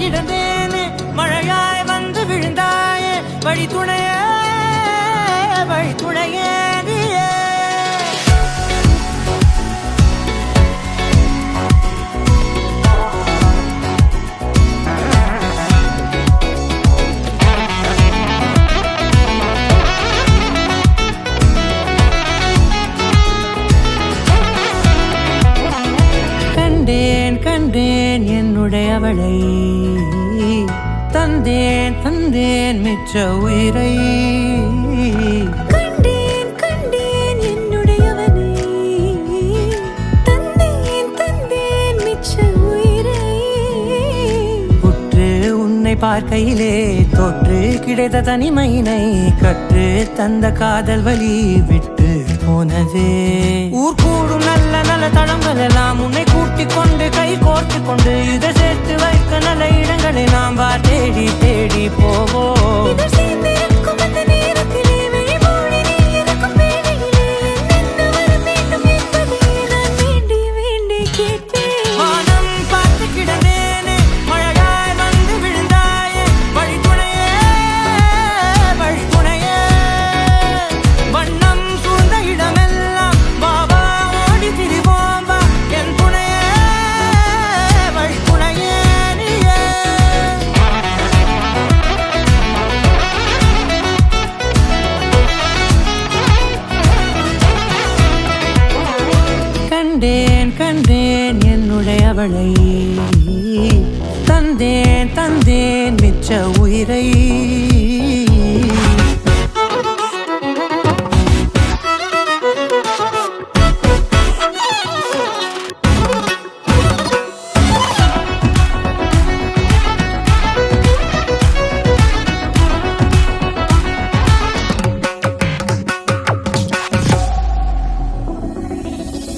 கிடந்தேனே மழையாய் வந்து விழுந்தாயே வழி துணையே நீயே கண்டேன் என்னுடையவளை தந்தேன் மிச்ச உயிரை கண்டேன் என்னுடையவனை தந்தேன் மிச்ச உயிரை உற்று உன்னை பார்க்கையிலே தொற்று கிடைத்த தனிமையினை கற்று தந்த காதல் வழி விட்டு போனதே ஊர் கூடும் நல்ல நல்ல தளங்கள் எல்லாம் உன்னை கூட்டிக் கொண்டு கை கோர்த்து கொண்டு இதை சேர்த்து வைக்க நல்ல இடங்களை நாம் தேடி தேடி போவோம் கண்டேன் என்னுடையவளை தந்தேன் மிச்ச உயிரை